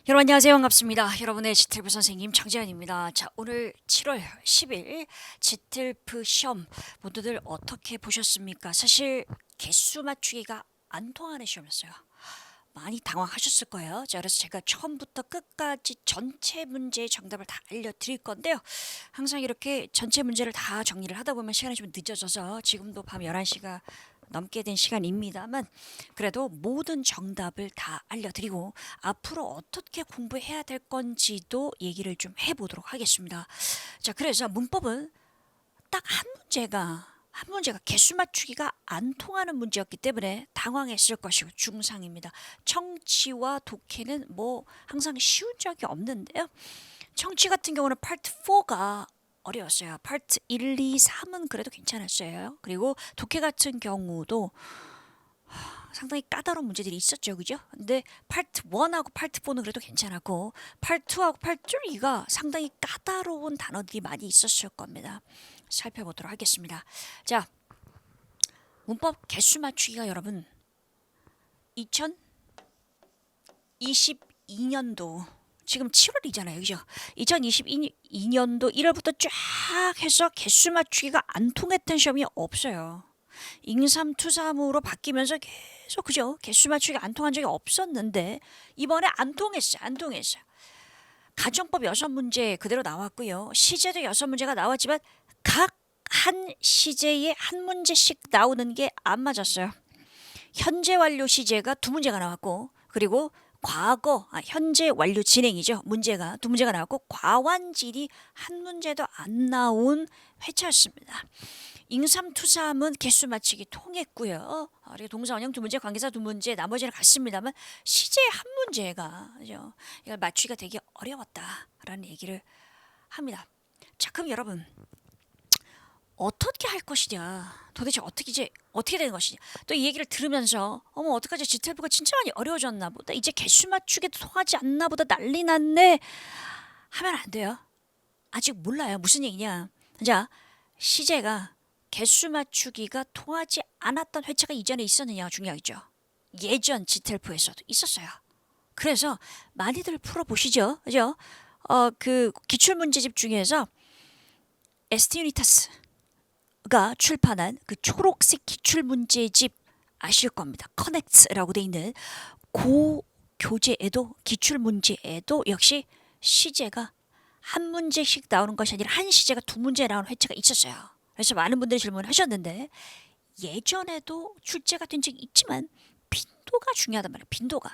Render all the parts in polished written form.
여러분 안녕하세요. 반갑습니다. 여러분의 지틀프 선생님 장재현입니다. 자, 오늘 7월 10일 지틀프 시험 모두들 어떻게 보셨습니까? 사실 개수 맞추기가 안 통하는 시험이었어요. 많이 당황하셨을 거예요. 자, 그래서 제가 처음부터 끝까지 전체 문제의 정답을 다 알려드릴 건데요. 항상 이렇게 전체 문제를 다 정리를 하다 보면 시간이 좀 늦어져서 지금도 밤 11시가 넘게 된 시간입니다만 그래도 모든 정답을 다 알려드리고 앞으로 어떻게 공부해야 될 건지도 얘기를 좀 해보도록 하겠습니다. 자, 그래서 문법은 딱 한 문제가 개수 맞추기가 안 통하는 문제였기 때문에 당황했을 것이고 중상입니다. 청취와 독해는 뭐 항상 쉬운 적이 없는데요. 청취 같은 경우는 파트 4가 어려웠어요. 파트 1, 2, 3은 그래도 괜찮았어요. 그리고 독해 같은 경우도 상당히 까다로운 문제들이 있었죠. 그죠? 근데 파트 1하고 파트 4는 그래도 괜찮았고 파트 2하고 파트 3가 상당히 까다로운 단어들이 많이 있었을 겁니다. 살펴보도록 하겠습니다. 자, 문법 개수 맞추기가 여러분 2022년도 지금 7월이잖아요. 그죠? 2022년도 1월부터 쫙 해서 개수 맞추기가 안 통했던 시험이 없어요. 잉삼투삼으로 바뀌면서 계속 그죠? 개수 맞추기가 안 통한 적이 없었는데 이번에 안 통했어요. 안 통했어요. 가정법 6문제 그대로 나왔고요. 시제도 6문제가 나왔지만 각 한 시제에 한 문제씩 나오는 게 안 맞았어요. 현재 완료 시제가 2문제가 나왔고 그리고 현재 완료 진행이죠. 문제가 2문제가 나왔고 과완질이 한 문제도 안 나온 회차였습니다. 잉삼투삼은 개수 맞추기 통했고요. 그리고 동사원형 2문제, 관계사 2문제, 나머지는 같습니다만 시제 한 문제가 그죠? 이걸 맞추기가 되게 어려웠다라는 얘기를 합니다. 자, 그럼 여러분 어떻게 할 것이냐? 도대체 어떻게 되는 것이냐? 또 이 얘기를 들으면서 어머 어떡하지? 지텔프가 진짜 많이 어려워졌나 보다. 이제 개수 맞추기도 통하지 않나 보다. 난리 났네. 하면 안 돼요. 아직 몰라요. 무슨 얘기냐? 자, 시제가 개수 맞추기가 통하지 않았던 회차가 이전에 있었느냐가 중요하죠. 예전 지텔프에서도 있었어요. 그래서 많이들 풀어보시죠. 그죠? 그 기출문제집 중에서 에스티유니타스가 출판한 그 초록색 기출문제집 아실 겁니다. 커넥트라고 돼 있는 그 교재에도 기출문제에도 역시 시제가 한 문제씩 나오는 것이 아니라 한 시제가 2문제 나오는 회차가 있었어요. 그래서 많은 분들이 질문하셨는데 예전에도 출제가 된 적이 있지만 빈도가 중요하단 말이에요. 빈도가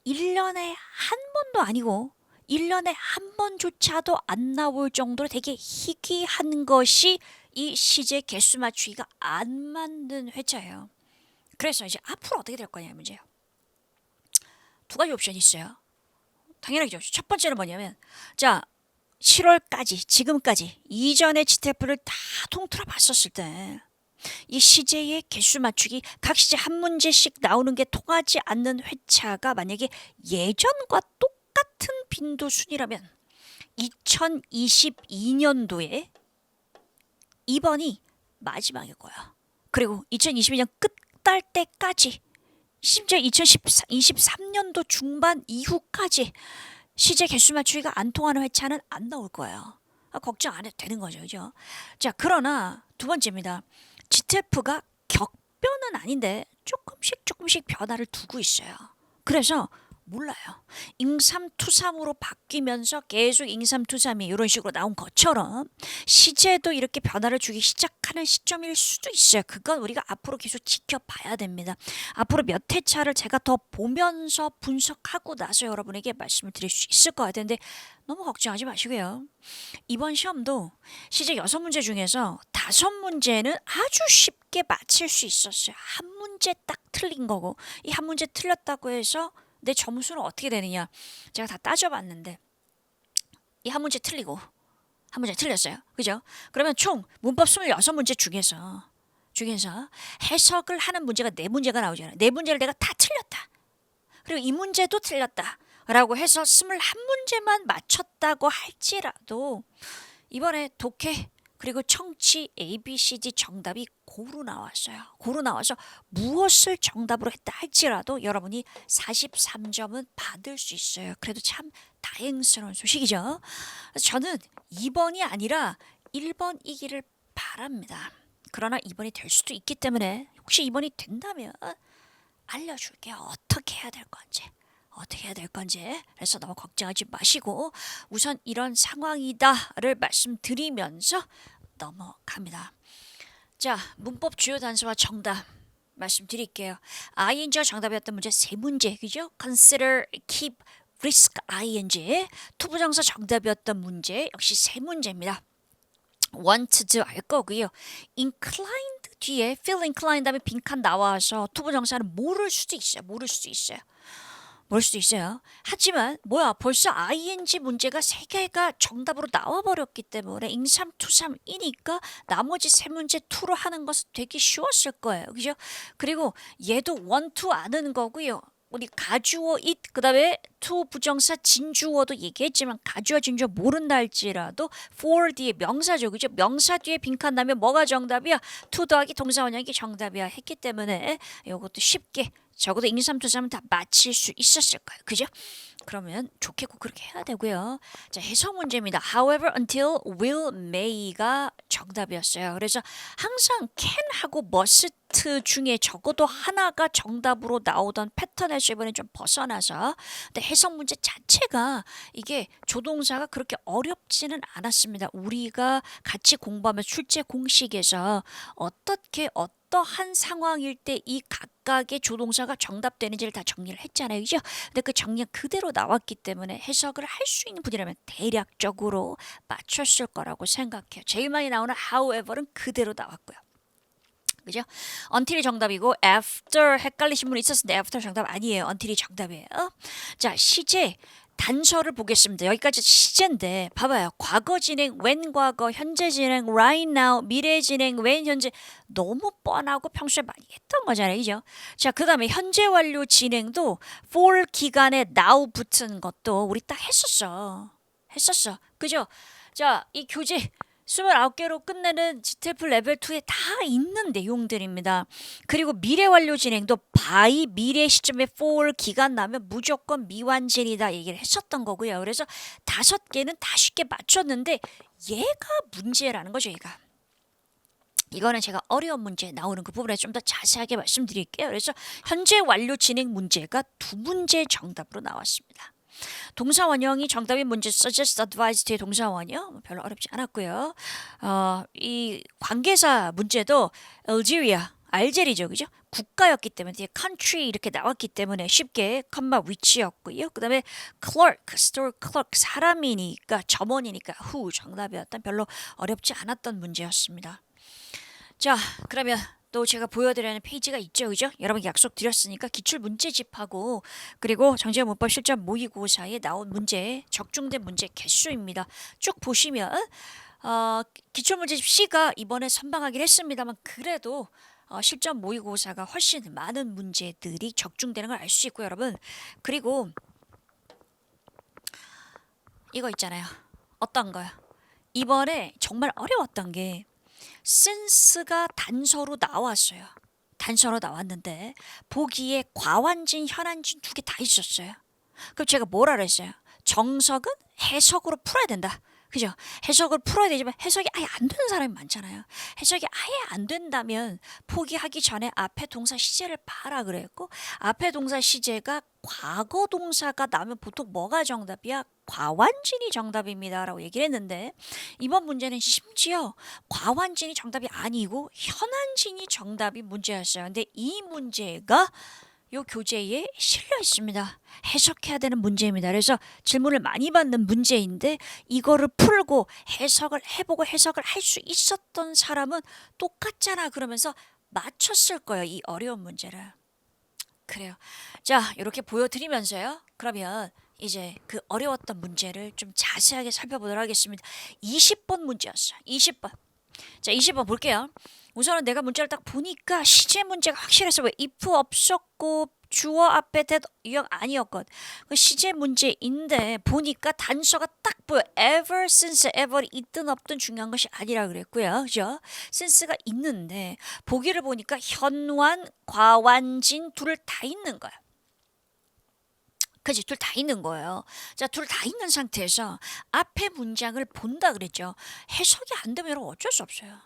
1년에 한 번도 아니고 1년에 한 번조차도 안 나올 정도로 되게 희귀한 것이 이 시제 개수 맞추기가 안 맞는 회차예요. 그래서 이제 앞으로 어떻게 될 거냐 문제예요. 2가지 옵션이 있어요. 당연하죠. 첫 번째는 뭐냐면 자 7월까지 지금까지 이전의 지테프를 다 통틀어 봤었을 때 이 시제의 개수 맞추기 각 시제 한 문제씩 나오는 게 통하지 않는 회차가 만약에 예전과 똑같은 빈도 순이라면 2022년도에 이번이 마지막일 거야. 그리고 2022년 끝날 때까지 심지어 2023년도 중반 이후까지 시제 개수 맞추기가 안 통하는 회차는 안 나올 거예요. 걱정 안 해도 되는 거죠. 그죠? 자, 그러나 2번째입니다. GTF가 격변은 아닌데 조금씩 변화를 두고 있어요. 그래서 몰라요. 잉삼투삼으로 바뀌면서 계속 잉삼투삼이 이런 식으로 나온 것처럼 시제도 이렇게 변화를 주기 시작하는 시점일 수도 있어요. 그건 우리가 앞으로 계속 지켜봐야 됩니다. 앞으로 몇 회차를 제가 더 보면서 분석하고 나서 여러분에게 말씀을 드릴 수 있을 것 같은데 너무 걱정하지 마시고요. 이번 시험도 시제 6문제 중에서 5문제는 아주 쉽게 맞힐 수 있었어요. 한 문제 딱 틀린 거고 이 한 문제 틀렸다고 해서 내 점수는 어떻게 되느냐 제가 다 따져봤는데 이 한 문제 틀리고 한 문제 틀렸어요. 그죠? 그러면 총 문법 26문제 중에서 해석을 하는 문제가 4문제가 나오잖아요. 4문제를 내가 다 틀렸다. 그리고 이 문제도 틀렸다. 라고 해서 21문제만 맞췄다고 할지라도 이번에 독해 그리고 청취 ABCD 정답이 고루 나왔어요. 고루 나와서 무엇을 정답으로 했다 할지라도 여러분이 43점은 받을 수 있어요. 그래도 참 다행스러운 소식이죠. 저는 2번이 아니라 1번이기를 바랍니다. 그러나 2번이 될 수도 있기 때문에 혹시 2번이 된다면 알려줄게요. 어떻게 해야 될 건지. 어떻게 해야 될 건지. 그래서 너무 걱정하지 마시고 우선 이런 상황이다를 말씀드리면서 넘어갑니다. 자, 문법 주요 단서와 정답 말씀드릴게요. ing가 정답이었던 문제 세 문제, 그죠? consider, keep, risk, ing. 투부정사 정답이었던 문제 역시 세 문제입니다. want 알 거고요. inclined 뒤에 feel inclined 다음에 빈칸 나와서 투부정사는 모를 수도 있어요. 모를 수도 있어요. 모를 수도 있어요. 하지만 뭐야 벌써 ing 문제가 세 개가 정답으로 나와버렸기 때문에 잉삼투삼이니까 나머지 세 문제 투로 하는 것은 되게 쉬웠을 거예요. 그죠? 그리고 얘도 want to 아는 거고요. 우리 가주어 it 그다음에 to 부정사 진주어도 얘기했지만 가주어 진주어 모른다 할지라도 for 뒤에 명사죠. 그죠? 명사 뒤에 빈칸 나면 뭐가 정답이야? to 더하기 동사 원형이 정답이야 했기 때문에 이것도 쉽게 적어도 잉삼투삼은 다 맞힐 수 있었을 거예요. 그죠? 그러면 좋겠고 그렇게 해야 되고요. 자, 해석 문제입니다. However, until, will, may가 정답이었어요. 그래서 항상 can하고 must 중에 적어도 하나가 정답으로 나오던 패턴에서 이번에 좀 벗어나서 근데 해석 문제 자체가 이게 조동사가 그렇게 어렵지는 않았습니다. 우리가 같이 공부하면 출제 공식에서 어떠한 상황일 때 이 각각의 조동사가 정답되는지를 다 정리를 했잖아요. 그죠? 근데 그 정리 그대로 나왔기 때문에 해석을 할 수 있는 분이라면 대략적으로 맞췄을 거라고 생각해요. 제일 많이 나오는 however는 그대로 나왔고요. 그죠? until이 정답이고 after 헷갈리신 분이 있었는데 after 정답 아니에요. until이 정답이에요. 자, 시제 단서를 보겠습니다. 여기까지 시제인데 봐봐요. 과거 진행, when 과거, 현재 진행, right now, 미래 진행, when 현재 너무 뻔하고 평소에 많이 했던 거잖아요. 그죠? 자, 그 다음에 현재 완료 진행도 for 기간에 now 붙은 것도 우리 딱 했었어. 그죠? 자, 이 교재 29개로 끝내는 GTF 레벨 2에 다 있는 내용들입니다. 그리고 미래 완료 진행도 by 미래 시점에 for 기간 나면 무조건 미완전이다 얘기를 했었던 거고요. 그래서 5개는 다 쉽게 맞췄는데 얘가 문제라는 거죠. 얘가. 이거는 제가 어려운 문제 나오는 그 부분에 좀 더 자세하게 말씀드릴게요. 그래서 현재 완료 진행 문제가 2문제 정답으로 나왔습니다. 동사 원형이 정답인 문제 suggest, advise 뒤에 동사 원형 별로 어렵지 않았고요. 이 관계사 문제도 알제리죠, 그죠? 국가였기 때문에 뒤에 country 이렇게 나왔기 때문에 쉽게 컴마 위치였고요. 그다음에 clerk, store clerk 사람이니까 점원이니까 who 정답이었던 별로 어렵지 않았던 문제였습니다. 자, 그러면 또 제가 보여드리는 페이지가 있죠, 그죠? 여러분 약속드렸으니까 기출 문제집하고 그리고 정재현 문법 실전 모의고사에 나온 문제 적중된 문제 개수입니다. 쭉 보시면 기출 문제집 C가 이번에 선방하긴 했습니다만 그래도 실전 모의고사가 훨씬 많은 문제들이 적중되는 걸 알 수 있고 여러분 그리고 이거 있잖아요. 어떤 거요? 이번에 정말 어려웠던 게 since가 단서로 나왔어요. 단서로 나왔는데 보기에 과완진, 현안진 2개 다 있었어요. 그럼 제가 뭐라 그랬어요? 정석은 해석으로 풀어야 된다. 그죠? 해석을 풀어야 되지만 해석이 아예 안 되는 사람이 많잖아요. 해석이 아예 안 된다면 포기하기 전에 앞에 동사 시제를 봐라 그랬고 앞에 동사 시제가 과거 동사가 나면 보통 뭐가 정답이야? 과완진이 정답입니다 라고 얘기를 했는데 이번 문제는 심지어 과완진이 정답이 아니고 현안진이 정답이 문제였어요. 근데 이 문제가 요 교재에 실려 있습니다. 해석해야 되는 문제입니다. 그래서 질문을 많이 받는 문제인데 이거를 풀고 해석을 해보고 해석을 할 수 있었던 사람은 똑같잖아 그러면서 맞췄을 거예요. 이 어려운 문제를. 그래요. 자, 이렇게 보여드리면서요. 그러면 이제 그 어려웠던 문제를 좀 자세하게 살펴보도록 하겠습니다. 20번 문제였어요. 20번. 자, 20번 볼게요. 우선은 내가 문자를 딱 보니까 시제 문제가 확실해서 왜 if 없었고 주어 앞에 that 유형 아니었거든. 그 시제 문제인데 보니까 단서가 딱 보여. ever, since, ever이 있든 없든 중요한 것이 아니라 그랬고요. 그죠? since가 있는데 보기를 보니까 현완, 과완진 둘을 다 있는 거야. 그지? 둘 다 있는 거예요. 자, 둘 다 있는 상태에서 앞에 문장을 본다 그랬죠. 해석이 안 되면 어쩔 수 없어요.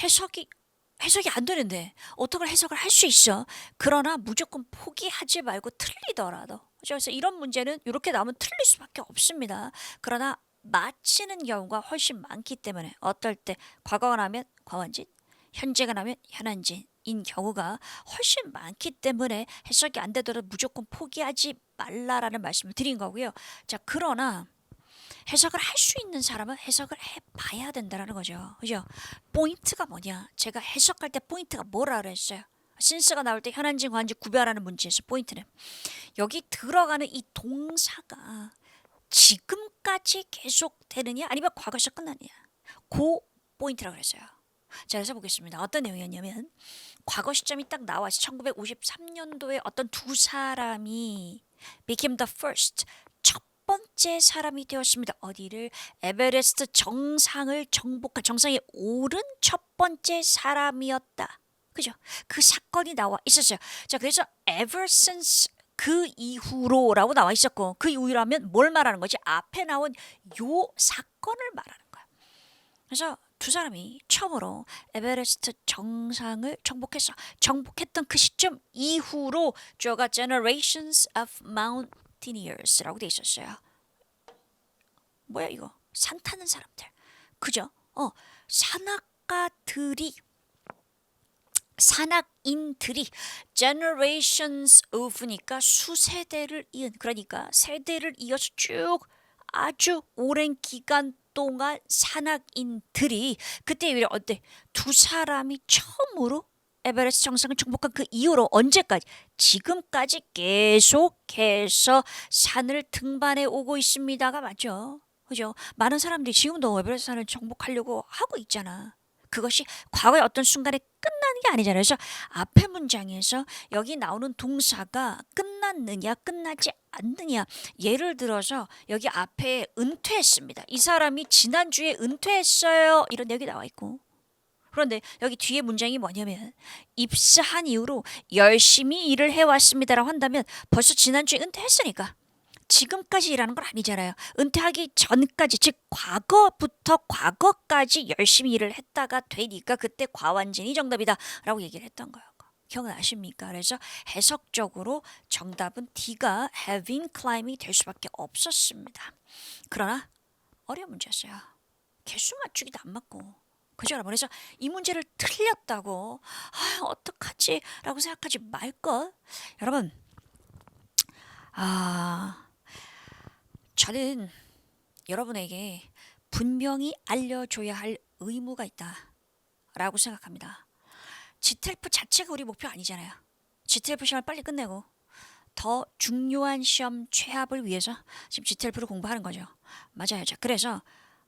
해석이 안 되는데 어떻게 해석을 할 수 있어? 그러나 무조건 포기하지 말고 틀리더라도. 그죠? 그래서 이런 문제는 이렇게 나오면 틀릴 수밖에 없습니다. 그러나 맞히는 경우가 훨씬 많기 때문에 어떨 때 과거가 나면 과거인지 현재가 나면 현안진인 경우가 훨씬 많기 때문에 해석이 안 되더라도 무조건 포기하지 말라라는 말씀을 드린 거고요. 자, 그러나 해석을 할 수 있는 사람은 해석을 해봐야 된다는 거죠. 그죠? 포인트가 뭐냐? 제가 해석할 때 포인트가 뭐라 그랬어요? 신스가 나올 때 현안진, 과안진 구별하는 문제에서 포인트는 여기 들어가는 이 동사가 지금까지 계속되느냐 아니면 과거에서 끝나느냐. 그 포인트라고 그랬어요. 자, 그래서 보겠습니다. 어떤 내용이었냐면 과거 시점이 딱 나와서 1953년도에 어떤 두 사람이 became the first 첫 번째 사람이 되었습니다. 어디를 에베레스트 정상을 정복한 정상에 오른 첫 번째 사람이었다. 그죠? 그 사건이 나와 있었어요. 자, 그래서 ever since 그 이후로라고 나와 있었고 그 이후라면 뭘 말하는 거지? 앞에 나온 요 사건을 말하는 거야. 그래서 두 사람이 처음으로 에베레스트 정상을 정복했어. 정복했던 그 시점 이후로 저가 generations of mountaineers라고 돼 있었어요. 뭐야 이거? 산 타는 사람들. 그죠? 산악인들이 generations of니까 수세대를 이은 그러니까 세대를 이어서 쭉 아주 오랜 기간 동안 산악인들이 그때 왜 어때? 두 사람이 처음으로 에베레스트 정상을 정복한 그 이후로 언제까지? 지금까지 계속해서 산을 등반해 오고 있습니다가 맞죠? 그죠? 많은 사람들이 지금도 에베레스트 산을 정복하려고 하고 있잖아. 그것이 과거의 어떤 순간에 끝나는 게 아니잖아요. 그래서 앞에 문장에서 여기 나오는 동사가 끝났느냐 끝나지 않느냐. 예를 들어서 여기 앞에 은퇴했습니다. 이 사람이 지난주에 은퇴했어요. 이런 내용이 나와 있고 그런데 여기 뒤에 문장이 뭐냐면 입사한 이후로 열심히 일을 해왔습니다라고 한다면 벌써 지난주에 은퇴했으니까 지금까지 일하는 건 아니잖아요. 은퇴하기 전까지 즉 과거부터 과거까지 열심히 일을 했다가 되니까 그때 과완진이 정답이다 라고 얘기를 했던 거예요. 기억나십니까? 그래서 해석적으로 정답은 D가 having climb이 될 수밖에 없었습니다. 그러나 어려운 문제였어요. 개수 맞추기도 안 맞고 그죠 여러분? 그래서 이 문제를 틀렸다고 어떡하지? 라고 생각하지 말것. 여러분 저는 여러분에게 분명히 알려줘야 할 의무가 있다라고 생각합니다. GTLF 자체가 우리 목표 아니잖아요. GTLF 시험을 빨리 끝내고 더 중요한 시험 최합을 위해서 지금 GTLF를 공부하는 거죠. 맞아요. 자, 그래서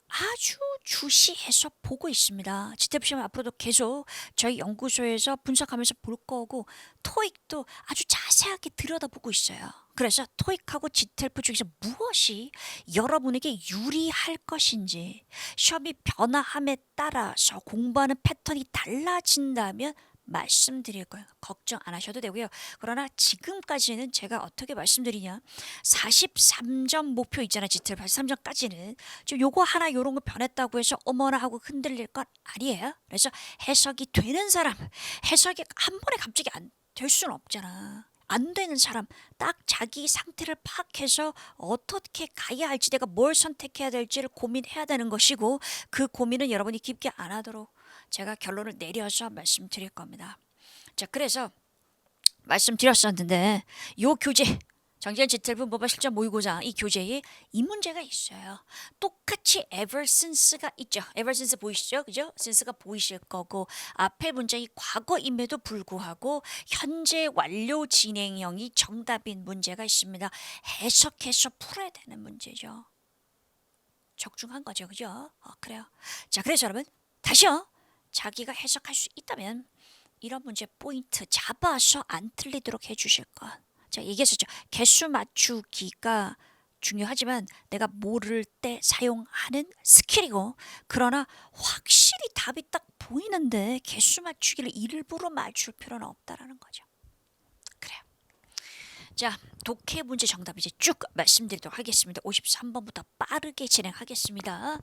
아주 주시해서 보고 있습니다. GTLF 시험 앞으로도 계속 저희 연구소에서 분석하면서 볼 거고 토익도 아주 자세하게 들여다보고 있어요. 그래서 토익하고 GTLF 중에서 무엇이 여러분에게 유리할 것인지 시험이 변화함에 따라서 공부하는 패턴이 달라진다면 말씀드릴 거예요. 걱정 안 하셔도 되고요. 그러나 지금까지는 제가 어떻게 말씀드리냐 43점 목표 있잖아요. GTLF 43점까지는 지금 요거 하나 요런 거 변했다고 해서 어머나 하고 흔들릴 건 아니에요. 그래서 해석이 되는 사람 해석이 한 번에 갑자기 안 될 수는 없잖아. 안 되는 사람 딱 자기 상태를 파악해서 어떻게 가야 할지 내가 뭘 선택해야 될지를 고민해야 되는 것이고 그 고민은 여러분이 깊게 안 하도록 제가 결론을 내려서 말씀드릴 겁니다. 자, 그래서 말씀드렸었는데 요 교재 정재현 GTLF 모바일 실전 모의고사 이 교재에 이 문제가 있어요. 똑같이 ever since가 있죠. ever since 보이시죠? 그죠? since가 보이실 거고 앞에 문장이 과거임에도 불구하고 현재 완료 진행형이 정답인 문제가 있습니다. 해석해서 풀어야 되는 문제죠. 적중한 거죠. 그죠? 그래요. 자, 그래서 여러분 다시요. 자기가 해석할 수 있다면 이런 문제 포인트 잡아서 안 틀리도록 해주실 것. 제가 얘기했었죠. 개수 맞추기가 중요하지만 내가 모를 때 사용하는 스킬이고, 그러나 확실히 답이 딱 보이는데 개수 맞추기를 일부러 맞출 필요는 없다라는 거죠. 그래요. 자, 독해 문제 정답 이제 쭉 말씀드리도록 하겠습니다. 53번부터 빠르게 진행하겠습니다.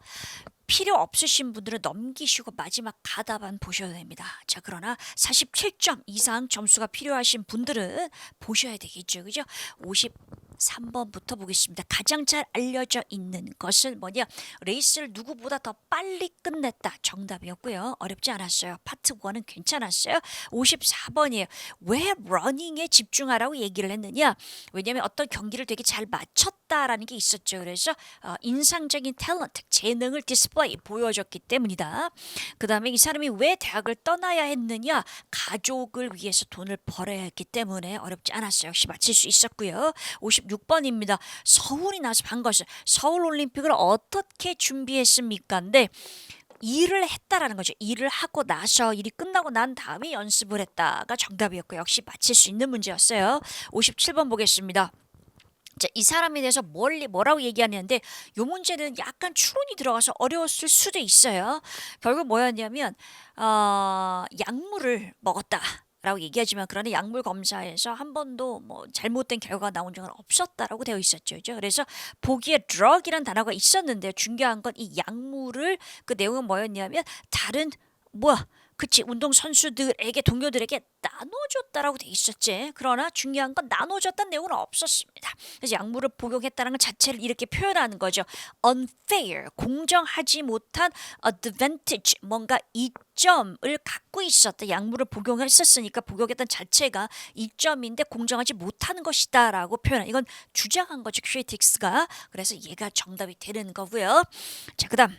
필요 없으신 분들은 넘기시고 마지막 가답안 보셔야 됩니다. 자, 그러나 47점 이상 점수가 필요하신 분들은 보셔야 되겠죠. 그죠? 53번부터 보겠습니다. 가장 잘 알려져 있는 것은 뭐냐? 레이스를 누구보다 더 빨리 끝냈다. 정답이었고요. 어렵지 않았어요. 파트 1은 괜찮았어요. 54번이에요. 왜 러닝에 집중하라고 얘기를 했느냐? 왜냐하면 어떤 경기를 되게 잘 마쳤다라는 게 있었죠. 그래서 인상적인 탤런트, 재능을 디스플레이 보여줬기 때문이다. 그 다음에 이 사람이 왜 대학을 떠나야 했느냐? 가족을 위해서 돈을 벌어야 했기 때문에 어렵지 않았어요. 역시 맞힐 수 있었고요. 56번입니다. 서울이 나서 반가웠어요. 서울올림픽을 어떻게 준비했습니까? 근데 일을 했다라는 거죠. 일을 하고 나서 일이 끝나고 난 다음에 연습을 했다가 정답이었고, 역시 맞힐 수 있는 문제였어요. 57번 보겠습니다. 자, 이 사람에 대해서 뭐라고 얘기하는데 이 문제는 약간 추론이 들어가서 어려웠을 수도 있어요. 결국 뭐였냐면 약물을 먹었다 라고 얘기하지만, 그러나 약물 검사에서 한 번도 뭐 잘못된 결과가 나온 적은 없었다라고 되어 있었죠. 그죠? 그래서 보기에 drug이란 단어가 있었는데 중요한 건 이 약물을, 그 내용은 뭐였냐면 다른 그치, 운동선수들에게, 동료들에게 나눠줬다라고 돼 있었지. 그러나 중요한 건 나눠줬다는 내용은 없었습니다. 그래서 약물을 복용했다는 것 자체를 이렇게 표현하는 거죠. unfair, 공정하지 못한 advantage, 뭔가 이점을 갖고 있었다. 약물을 복용했었으니까 복용했던 자체가 이점인데 공정하지 못하는 것이다 라고 표현한, 이건 주장한 거죠, 크리틱스가. 그래서 얘가 정답이 되는 거고요. 자, 그 다음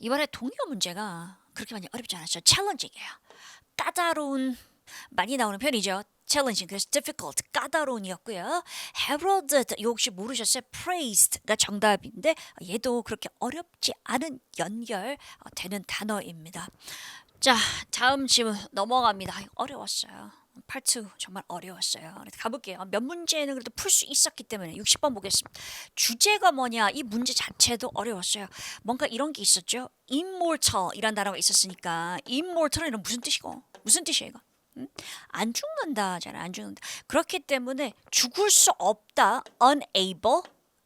이번에 동요 문제가 그렇게 많이 어렵지 않았죠. 챌린징이에요. 까다로운, 많이 나오는 편이죠. challenging, 그래서 difficult, 까다로운이었고요. heralded, 이거 혹시 모르셨어요? praised가 정답인데 얘도 그렇게 어렵지 않은 연결되는 단어입니다. 자, 다음 질문 넘어갑니다. 어려웠어요. 파트 2 정말 어려웠어요. 가볼게요. 몇 문제는 그래도 풀 수 있었기 때문에 60번 보겠습니다. 주제가 뭐냐? 이 문제 자체도 어려웠어요. 뭔가 이런 게 있었죠. immortal이란 단어가 있었으니까 immortal은 무슨 뜻이고? 무슨 뜻이에요 이거? 안 죽는다잖아. 안 죽는다. 그렇기 때문에 죽을 수 없다. unable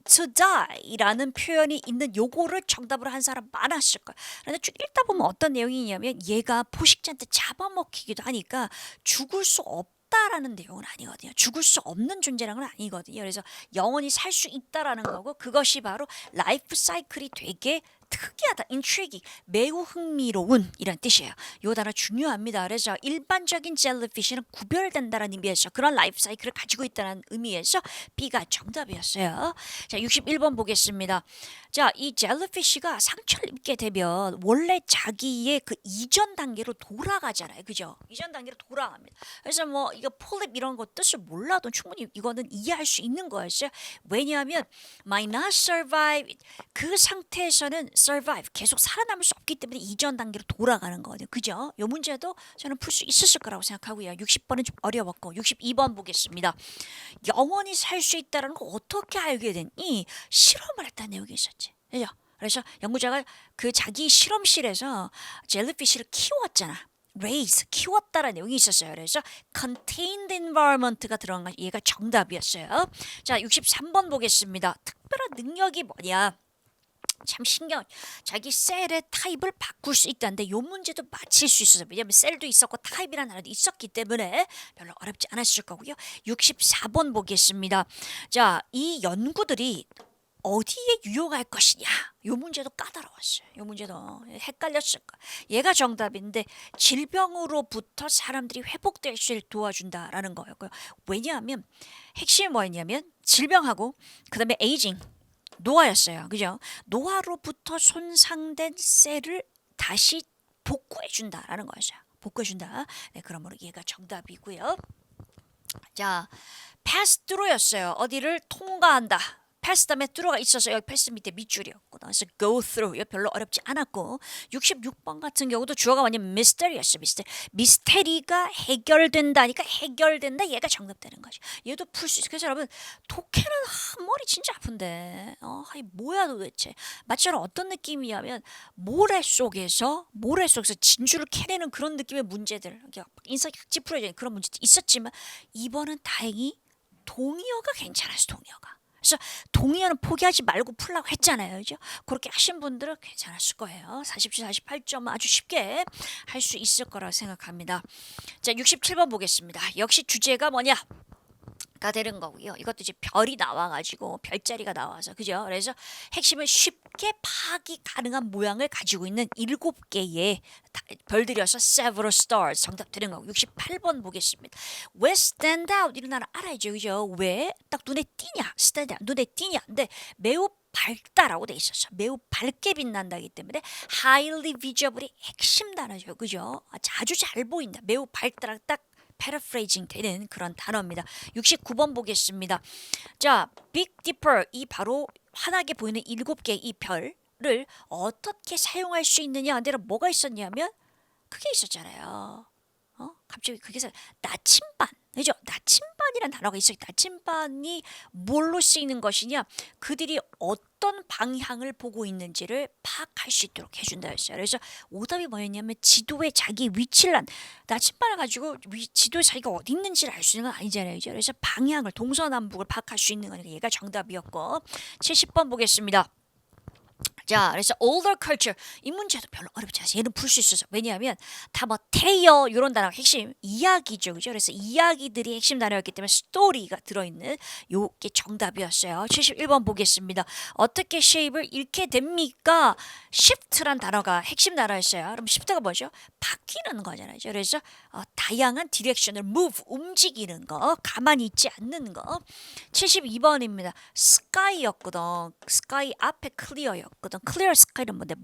to die라는 표현이 있는 요거를 정답으로 한 사람 많았을 거야. 그런데 쭉 읽다 보면 어떤 내용이냐면 얘가 포식자한테 잡아먹히기도 하니까 죽을 수 없다라는 내용은 아니거든요. 죽을 수 없는 존재라는 건 아니거든요. 그래서 영원히 살 수 있다라는 거고, 그것이 바로 라이프 사이클이 되게 특이하다, intriguing, 매우 흥미로운 이란 뜻이에요. 이 단어 중요합니다. 그래서 일반적인 젤리피쉬는 구별된다는 의미에서 그런 라이프 사이클을 가지고 있다는 의미에서 B가 정답이었어요. 자, 61번 보겠습니다. 자, 이 젤리피쉬가 상처를 입게 되면 원래 자기의 그 이전 단계로 돌아가잖아요. 그죠? 이전 단계로 돌아갑니다. 그래서 뭐 이거 폴립 이런 거 뜻을 몰라도 충분히 이거는 이해할 수 있는 거였어요. 왜냐하면 might not survive, 그 상태에서는 survive, 계속 살아남을 수 없기 때문에 이전 단계로 돌아가는 거거든요. 그죠? 이 문제도 저는 풀 수 있었을 거라고 생각하고요. 60번은 좀 어려웠고, 62번 보겠습니다. 영원히 살 수 있다는 거 어떻게 알게 됐니? 실험을 했다는 내용이 있었지. 그죠? 그래서 연구자가 그 자기 실험실에서 젤리피쉬를 키웠잖아. raise, 키웠다라는 내용이 있었어요. 그래서 contained environment가 들어간 거, 얘가 정답이었어요. 자, 63번 보겠습니다. 특별한 능력이 뭐냐? 참 신기한, 자기 셀의 타입을 바꿀 수 있다는데 요 문제도 맞힐 수 있어서, 왜냐면 셀도 있었고 타입이라는 단어도 있었기 때문에 별로 어렵지 않았을 거고요. 64번 보겠습니다. 자, 이 연구들이 어디에 유용할 것이냐? 요 문제도 까다로웠어요. 요 문제도 헷갈렸을 거야. 얘가 정답인데 질병으로부터 사람들이 회복될 수 있게 도와준다라는 거였고요. 왜냐하면 핵심이 뭐였냐면 질병하고 그다음에 에이징, 노화였어요. 그죠? 노화로부터 손상된 셀을 다시 복구해준다라는 거였어요. 복구해준다. 네, 그러므로 얘가 정답이고요. 자, pass through였어요. 어디를 통과한다. pass 다음에 through가 있어서 여기 pass 밑에 밑줄이었고 그래서 go through 이거 별로 어렵지 않았고 66번 같은 경우도 주어가 완전 mystery였어. 미스테리가 해결된다니까 해결된다 얘가 정답되는 거죠. 얘도 풀 수 있어. 그래서 여러분 독해는 머리 진짜 아픈데 아이 뭐야 도대체 마치로 어떤 느낌이냐면 모래 속에서 진주를 캐내는 그런 느낌의 문제들 인상이 각지 풀어지는 그런 문제도 있었지만 이번은 다행히 동의어가 괜찮았어. 동의어가. 그래서 동의어는 포기하지 말고 풀라고 했잖아요. 그죠? 그렇게 하신 분들은 괜찮았을 거예요. 47, 48점 아주 쉽게 할 수 있을 거라고 생각합니다. 자, 67번 보겠습니다. 역시 주제가 뭐냐? 가 되는 거고요. 이것도 이제 별이 나와가지고 별자리가 나와서 그죠? 그래서 핵심은 쉽게 파악이 가능한 모양을 가지고 있는 7개의 별들이어서 several stars 정답 되는 거고 68번 보겠습니다. 왜 stand out 이런 단어 알아야죠, 그죠? 왜 딱 눈에 띄냐? stand out 눈에 띄냐? 근데 매우 밝다라고 돼 있었어. 매우 밝게 빛난다기 때문에 highly visible이 핵심 단어죠, 그죠? 아주 잘 보인다. 매우 밝다랑 딱 paraphrasing 되는 그런 단어입니다. 69번 보겠습니다. 자, Big Dipper 이 바로 환하게 보이는 7개 이 별을 어떻게 사용할 수 있느냐? 근데 뭐가 있었냐면 그게 있었잖아요. 갑자기 그게 나침반. 그죠? 나침반이란 단어가 있어요. 나침반이 뭘로 쓰이는 것이냐? 그들이 어떤 방향을 보고 있는지를 파악할 수 있도록 해준다 했어요. 그래서 오답이 뭐였냐면 지도에 자기 위치를 나침반을 가지고 지도에 자기가 어디 있는지를 알 수 있는 건 아니잖아요. 그죠? 그래서 방향을 동서남북을 파악할 수 있는 거니까 얘가 정답이었고 70번 보겠습니다. 자, 그래서 older culture 이 문제도 별로 어렵지 않아요. 얘는 풀 수 있어서 왜냐하면 다 뭐 tale 이런 단어가 핵심 이야기죠, 그죠? 그래서 이야기들이 핵심 단어였기 때문에 story가 들어있는 요게 정답이었어요. 71번 보겠습니다. 어떻게 shape을 잃게 됩니까? shift란 단어가 핵심 단어였어요. 그럼 shift가 뭐죠? 바뀌는 거잖아요. 그래서 다양한 디렉션을 move 움직이는 거, 가만히 있지 않는 거. 72번입니다. sky였거든. sky 앞에 clear였거든. clear sky는 뭔데?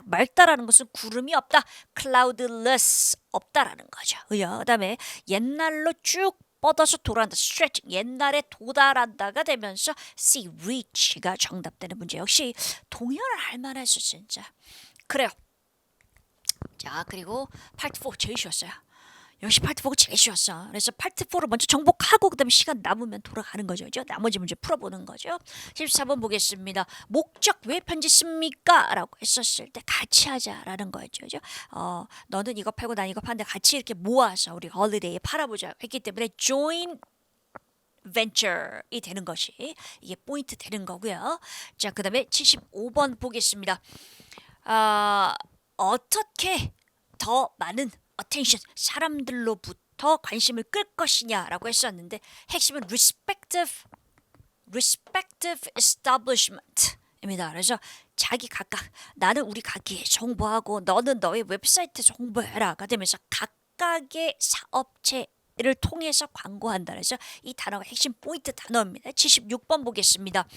맑다라는 것은 구름이 없다. cloudless 없다라는 거죠. 그다음에 옛날로 쭉 뻗어서 돌아간다. stretch 옛날에 도달한다가 되면서 see reach가 정답되는 문제. 역시 동의어를 할 만했어 진짜. 그래요. 자, 그리고 파트 4 제일 쉬웠어요. 역시 파트 4가 제일 쉬웠어. 그래서 파트 4를 먼저 정복하고 그다음에 시간 남으면 돌아가는 거죠. 그죠? 나머지 문제 풀어보는 거죠. 14번 보겠습니다. 목적 왜 편지 씁니까? 라고 했었을 때 같이 하자라는 거였죠. 그죠? 너는 이거 팔고 난 이거 파는데 같이 이렇게 모아서 우리 홀리데이에 팔아보자 했기 때문에 join venture이 되는 것이 이게 포인트 되는 거고요. 자, 그다음에 75번 보겠습니다. 어떻게 더 많은 attention 사람들로부터 관심을 끌 것이냐라고 했었는데 핵심은 respective establishment입니다. 그래서 자기 각각 나는 우리 가게에 정보하고 너는 너의 웹사이트 정보해라가 되면서 각각의 사업체 를 통해서 광고한다. 그래서 이 단어가 핵심 포인트 단어입니다. 76번 보겠습니다.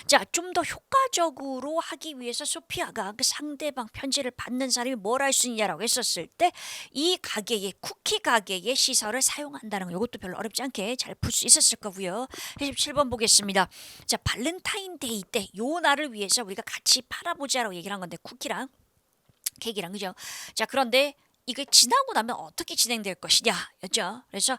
자, 좀 더 효과적으로 하기 위해서 소피아가 그 상대방 편지를 받는 사람이 뭘 할 수 있냐라고 했었을 때 이 가게의 쿠키 가게의 시설을 사용한다는 거 이것도 별로 어렵지 않게 잘 풀 수 있었을 거고요. 77번 보겠습니다. 자, 발렌타인데이 때 요 날을 위해서 우리가 같이 팔아보자라고 얘기를 한 건데 쿠키랑 케이크랑 그죠? 자, 그런데 이게 지나고 나면 어떻게 진행될 것이냐 였죠. 그래서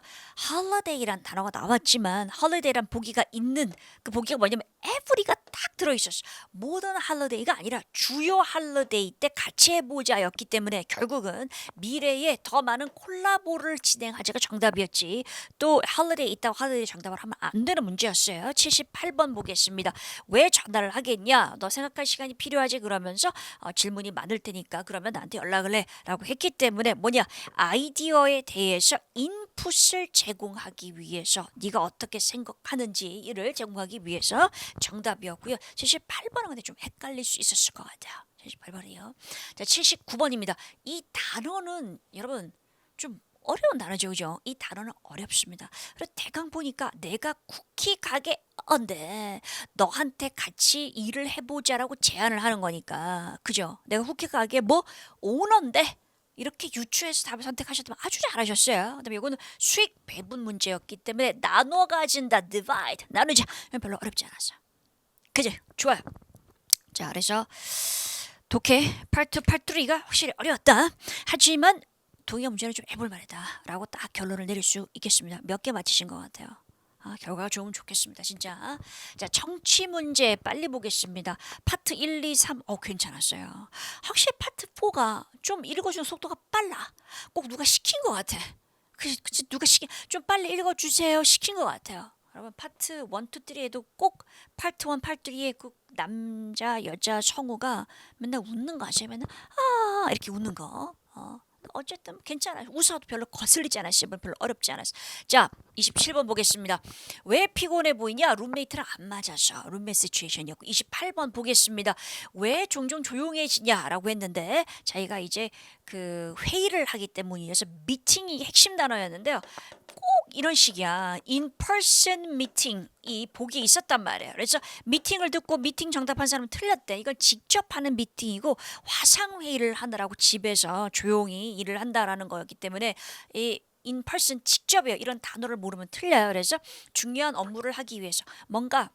holiday란 단어가 나왔지만 holiday란 보기가 있는 그 보기가 뭐냐면 every가 딱 들어있었어. 모든 holiday가 아니라 주요 holiday 때 같이 해보자였기 때문에 결국은 미래에 더 많은 콜라보를 진행하자가 정답이었지. 또 holiday 있다고 holiday 정답을 하면 안 되는 문제였어요. 78번 보겠습니다. 왜 전화를 하겠냐? 너 생각할 시간이 필요하지 그러면서 질문이 많을 테니까 그러면 나한테 연락을 해 라고 했기 때문에 뭐냐 아이디어에 대해서 인풋을 제공하기 위해서 네가 어떻게 생각하는지를 제공하기 위해서 정답이었고요. 78번은 근데 좀 헷갈릴 수 있었을 것 같아요. 78번이요. 자, 79번입니다. 이 단어는 여러분 좀 어려운 단어죠, 그죠? 이 단어는 어렵습니다. 그리고 대강 보니까 내가 쿠키 가게인데 너한테 같이 일을 해보자라고 제안을 하는 거니까, 그죠? 내가 쿠키 가게 뭐 오너인데 이렇게 유추해서 답을 선택하셨다면 아주 잘하셨어요. 그다음에 이거는 수익 배분 문제였기 때문에 나눠 가진다, divide 나누자 별로 어렵지 않았어요. 그죠? 좋아요. 자, 그래서 독해 파트 3가 확실히 어려웠다. 하지만 동의 문제는 좀 해볼 만하다라고 딱 결론을 내릴 수 있겠습니다. 몇 개 맞히신 것 같아요. 결과가 좋으면 좋겠습니다. 진짜. 자, 청취 문제 빨리 보겠습니다. 파트 1, 2, 3. 괜찮았어요. 확실히 파트 4가 좀 읽어주는 속도가 빨라. 꼭 누가 시킨 것 같아. 그치, 누가 좀 빨리 읽어주세요. 시킨 것 같아요. 여러분 파트 1, 2, 3에도 꼭 파트 1, 파트 3에 그 남자, 여자 성우가 맨날 웃는 거 아세요? 맨날 이렇게 웃는 거. 어쨌든 괜찮아요. 웃어도 별로 거슬리지 않았어요. 별로 어렵지 않았어요. 자, 27번 보겠습니다. 왜 피곤해 보이냐? 룸메이트랑 안 맞아서 룸메 시츄에이션이었고 28번 보겠습니다. 왜 종종 조용해지냐라고 했는데 자기가 이제 그 회의를 하기 때문이어서 미팅이 핵심 단어였는데요. 꼭 이런 식이야. in-person meeting이 보기에 있었단 말이에요. 그래서 미팅을 듣고 미팅 정답한 사람은 틀렸대. 이건 직접 하는 미팅이고 화상회의를 하느라고 집에서 조용히 일을 한다라는 거였기 때문에 이 in-person 직접이에요. 이런 단어를 모르면 틀려요. 그래서 중요한 업무를 하기 위해서 뭔가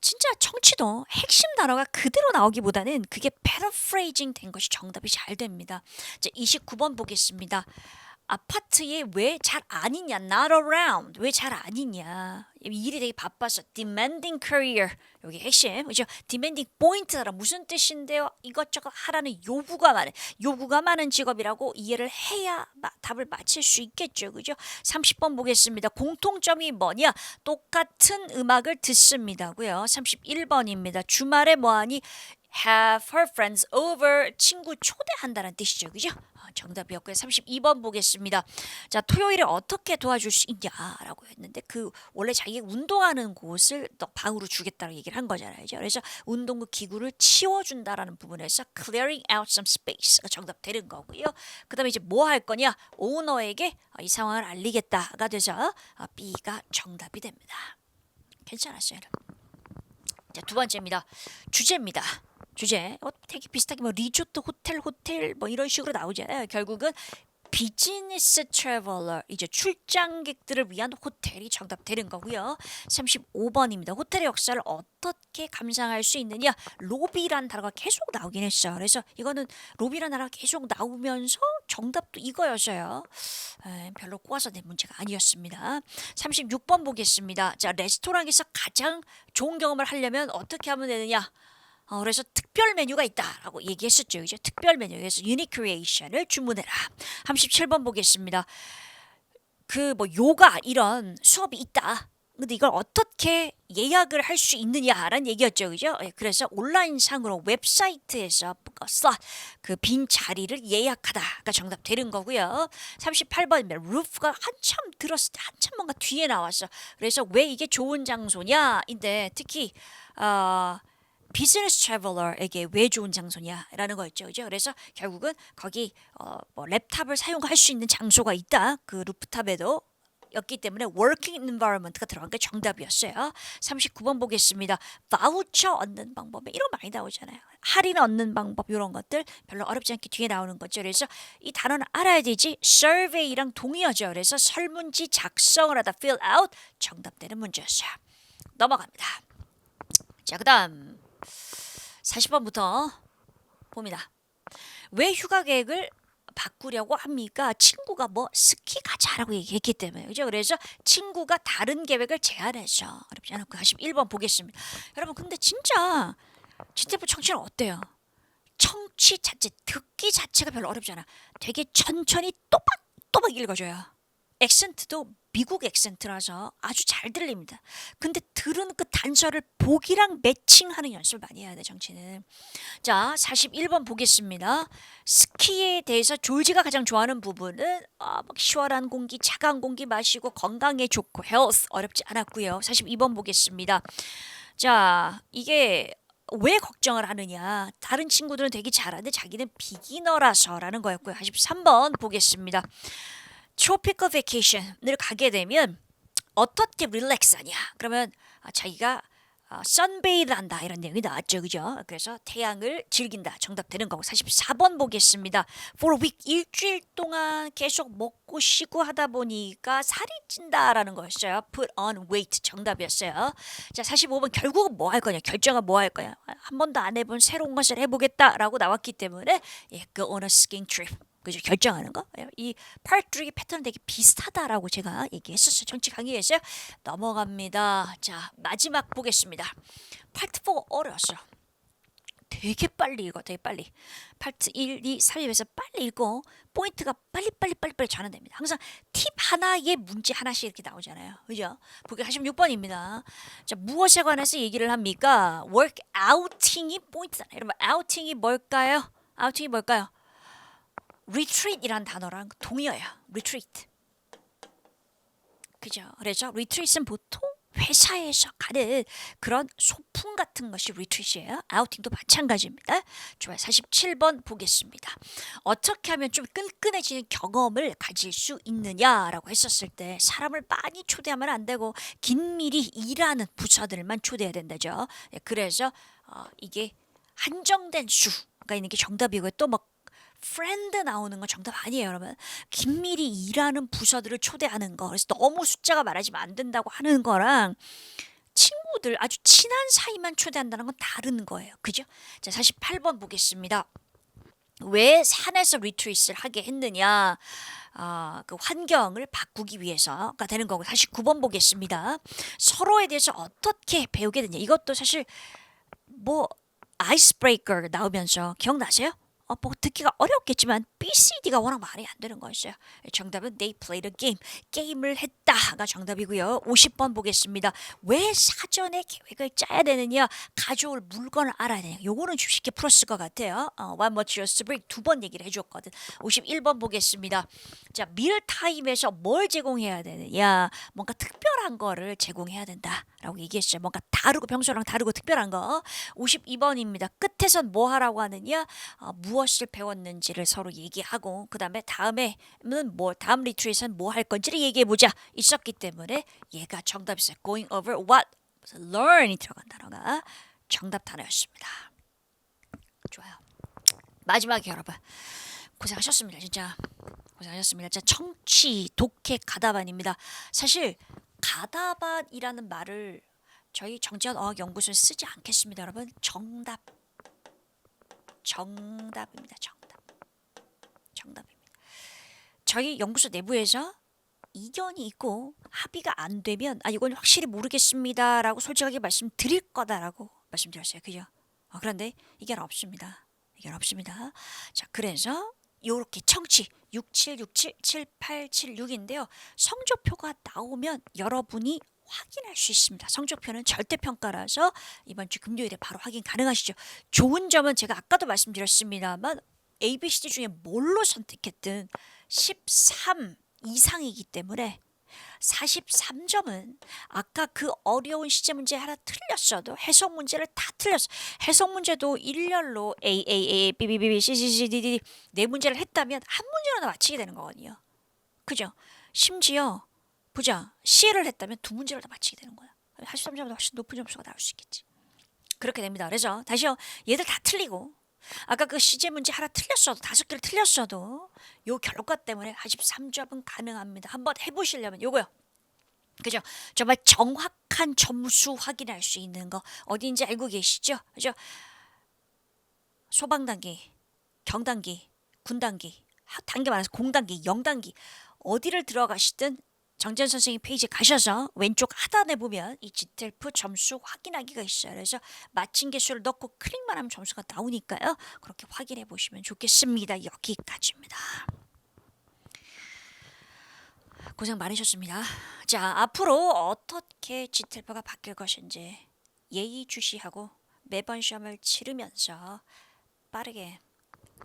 진짜 청취도 핵심 단어가 그대로 나오기보다는 그게 paraphrasing 된 것이 정답이 잘 됩니다. 자, 29번 보겠습니다. 아파트에 왜 잘 아니냐? Not around. 왜 잘 아니냐? 일이 되게 바빠서 demanding career. 여기 핵심. 그죠? demanding point라 무슨 뜻인데요? 이것저것 하라는 요구가 많은 직업이라고 이해를 해야 답을 맞힐 수 있겠죠. 그죠? 30번 보겠습니다. 공통점이 뭐냐? 똑같은 음악을 듣습니다고요. 31번입니다. 주말에 뭐하니? have her friends over. 친구 초대한다는 뜻이죠. 그죠? 정답이었고요. 32번 보겠습니다. 자, 토요일에 어떻게 도와줄 수 있냐라고 했는데 그 원래 자기가 운동하는 곳을 너 방으로 주겠다고 얘기를 한 거잖아요. 그래서 운동구 기구를 치워준다라는 부분에서 clearing out some space가 정답 되는 거고요. 그 다음에 이제 뭐 할 거냐? 오너에게 이 상황을 알리겠다가 돼서 B가 정답이 됩니다. 괜찮았어요. 자, 두 번째입니다. 주제입니다. 주제 되게 비슷하게 뭐 리조트 호텔 뭐 이런 식으로 나오잖아요. 결국은 비즈니스 트래블러 이제 출장객들을 위한 호텔이 정답 되는 거고요. 35번입니다. 호텔의 역사를 어떻게 감상할 수 있느냐? 로비란 단어가 계속 나오긴 했어. 그래서 이거는 로비란 단어가 계속 나오면서 정답도 이거였어요. 별로 꼬아서 낸 문제가 아니었습니다. 36번 보겠습니다. 자, 레스토랑에서 가장 좋은 경험을 하려면 어떻게 하면 되느냐? 그래서 특별 메뉴가 있다라고 얘기했었죠. 이제 특별 메뉴에서 유닉 크리에이션을 주문해라. 37번 보겠습니다. 그 뭐 요가 이런 수업이 있다. 근데 이걸 어떻게 예약을 할 수 있느냐라는 얘기였죠. 그죠? 그래서 온라인상으로 웹사이트에서 그 빈 자리를 예약하다가 정답 되는 거고요. 38번입니다. 루프가 한참 들었을 때 한참 뭔가 뒤에 나왔어. 그래서 왜 이게 좋은 장소냐인데 특히 비즈니스 트래블러에게 왜 좋은 장소냐라는 거였죠. 그죠? 그래서 결국은 거기 뭐 랩탑을 사용할 수 있는 장소가 있다. 그 루프탑에도 였기 때문에 working environment가 들어간 게 정답이었어요. 39번 보겠습니다. 바우처 얻는 방법 이런 거 많이 나오잖아요. 할인 얻는 방법 이런 것들 별로 어렵지 않게 뒤에 나오는 거죠. 그래서 이 단어는 알아야 되지. survey랑 동의어죠. 그래서 설문지 작성을 하다 fill out 정답되는 문제였어요. 넘어갑니다. 자, 그다음 40번부터 봅니다. 왜 휴가 계획을 바꾸려고 합니까? 친구가 뭐 스키 가자라고 얘기했기 때문에 그죠? 그래서 친구가 다른 계획을 제안했죠. 어렵지 않았고 41번 보겠습니다. 여러분 근데 진짜 GTF 청취는 어때요? 청취 자체 듣기 자체가 별로 어렵지 않아. 되게 천천히 또박또박 읽어줘요. 액센트도 미국 액센트라서 아주 잘 들립니다. 근데 들은 그 단서를 보기랑 매칭하는 연습을 많이 해야 돼, 정치는. 자, 41번 보겠습니다. 스키에 대해서 졸지가 가장 좋아하는 부분은 막 시원한 공기, 차가운 공기 마시고 건강에 좋고 헬스 어렵지 않았고요. 42번 보겠습니다. 자, 이게 왜 걱정을 하느냐? 다른 친구들은 되게 잘하는데 자기는 비기너라서라는 거였고요. 43번 보겠습니다. 트로피컬 베케이션을 가게 되면 어떻게 릴렉스하냐? 그러면 자기가 sunbathe 한다 이런 내용이 나왔죠. 그죠? 그래서 태양을 즐긴다. 정답 되는 거고 44번 보겠습니다. For a week 일주일 동안 계속 먹고 쉬고 하다 보니까 살이 찐다라는 거였어요. Put on weight 정답이었어요. 자 45번 결국은 뭐 할 거냐 결정은 뭐 할 거냐 한 번도 안 해본 새로운 것을 해보겠다라고 나왔기 때문에 go on a skiing trip. 그죠? 결정하는 거. 이 part 3 패턴 되게 비슷하다라고 제가 얘기했었어요. 정치 강의에서 넘어갑니다. 자, 마지막 보겠습니다. 파트 4 어려웠어요. 되게 빨리 읽어, 되게 빨리. 파트 1, 2, 3에서 빨리 읽고 포인트가 빨리 전환 됩니다. 항상 팁 하나에 문제 하나씩 이렇게 나오잖아요. 그죠? 보기 46번입니다. 자, 무엇에 관해서 얘기를 합니까? workouting이 포인트다. 여러분, outing이 뭘까요? outing이 뭘까요? retreat이란 단어랑 동의어요. retreat. 그죠? 그래서 retreat은 보통 회사에서 가는 그런 소풍 같은 것이 retreat이에요. 아우팅도 마찬가지입니다. 좋아요. 47번 보겠습니다. 어떻게 하면 좀 끈끈해지는 경험을 가질 수 있느냐라고 했었을 때 사람을 많이 초대하면 안 되고 긴밀히 일하는 부서들만 초대해야 된다죠. 그래서 이게 한정된 수가 있는 게 정답이고요. 또뭐 friend 나오는 건 정답 아니에요, 여러분. 긴밀히 일하는 부서들을 초대하는 거. 그래서 너무 숫자가 많아지면 안 된다고 하는 거랑 친구들 아주 친한 사이만 초대한다는 건 다른 거예요. 그죠? 자, 48번 보겠습니다. 왜 산에서 리트리트를 하게 했느냐? 그 환경을 바꾸기 위해서가 되는 거고 49번 보겠습니다. 서로에 대해서 어떻게 배우게 되냐? 이것도 사실 뭐 아이스 브레이커 나오면서 기억나세요? 뭐 듣기가 어렵겠지만 BCD가 워낙 말이 안 되는 거였어요. 정답은 they played a game. 게임을 했다가 정답이고요. 50번 보겠습니다. 왜 사전에 계획을 짜야 되느냐? 가져올 물건을 알아야 되냐? 요거는 좀 쉽게 풀었을 것 같아요. What materials to bring 두 번 얘기를 해줬거든. 51번 보겠습니다. 자, 밀타임에서 뭘 제공해야 되느냐? 뭔가 특별한 거를 제공해야 된다라고 얘기했어요. 뭔가 다르고 평소랑 다르고 특별한 거. 52번입니다. 끝에선 뭐 하라고 하느냐? 무엇을 배웠는지를 서로 얘기하고 그 다음에 다음에는 다음 리트리트는 뭐 할 건지를 얘기해 보자 있었기 때문에 얘가 정답이었어요. Going over what learn이 들어간 단어가 정답 단어였습니다. 좋아요. 마지막에 여러분 고생하셨습니다. 진짜 고생하셨습니다. 자, 청취 독해 가다반입니다. 사실 가다반이라는 말을 저희 정지현 어학연구소에 쓰지 않겠습니다. 여러분 정답입니다. 정답입니다. 저희 연구소 내부에서 이견이 있고 합의가 안 되면 이건 확실히 모르겠습니다라고 솔직하게 말씀드릴 거다라고 말씀드렸어요. 그죠? 그런데 이견 없습니다. 자, 그래서 요렇게 청취 67677876인데요. 성적표가 나오면 여러분이 확인할 수 있습니다. 성적표는 절대평가라서 이번 주 금요일에 바로 확인 가능하시죠. 좋은 점은 제가 아까도 말씀드렸습니다만 ABCD 중에 뭘로 선택했든 13 이상이기 때문에 43점은 아까 그 어려운 시제 문제 하나 틀렸어도 해석 문제를 다 틀렸어. 해석 문제도 일렬로 A, B, B, B, C, C, C, D, D 네 문제를 했다면 한 문제로나 맞히게 되는 거거든요. 그죠? 심지어 보자. C를 했다면 두 문제를 다 맞히게 되는 거야. 43점보다 훨씬 높은 점수가 나올 수 있겠지. 그렇게 됩니다. 그래서 다시요. 얘들 다 틀리고 아까 그 시제 문제 하나 틀렸어도 5개를 틀렸어도 요 결과 때문에 43점은 가능합니다. 한번 해보시려면 요거요. 그죠? 정말 정확한 점수 확인할 수 있는 거 어디인지 알고 계시죠? 그죠? 소방단기, 경단기, 군단기, 단계 많아서 공단기, 영단기 어디를 들어가시든 정재현 선생님 페이지에 가셔서 왼쪽 하단에 보면 이 GTLF 점수 확인하기가 있어요. 그래서 마친 개수를 넣고 클릭만 하면 점수가 나오니까요. 그렇게 확인해 보시면 좋겠습니다. 여기까지입니다. 고생 많으셨습니다. 자, 앞으로 어떻게 GTLF가 바뀔 것인지 예의주시하고 매번 시험을 치르면서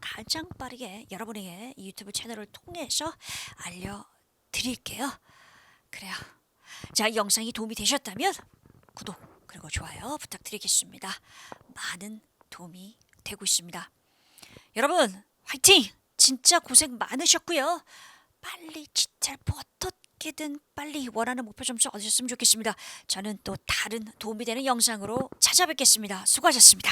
가장 빠르게 여러분에게 이 유튜브 채널을 통해서 알려드릴게요. 그래요. 자, 영상이 도움이 되셨다면 구독 그리고 좋아요 부탁드리겠습니다. 많은 도움이 되고 있습니다. 여러분 화이팅! 진짜 고생 많으셨고요. 빨리 GTLF 어떻게 어떻게든 빨리 원하는 목표 점수 얻으셨으면 좋겠습니다. 저는 또 다른 도움이 되는 영상으로 찾아뵙겠습니다. 수고하셨습니다.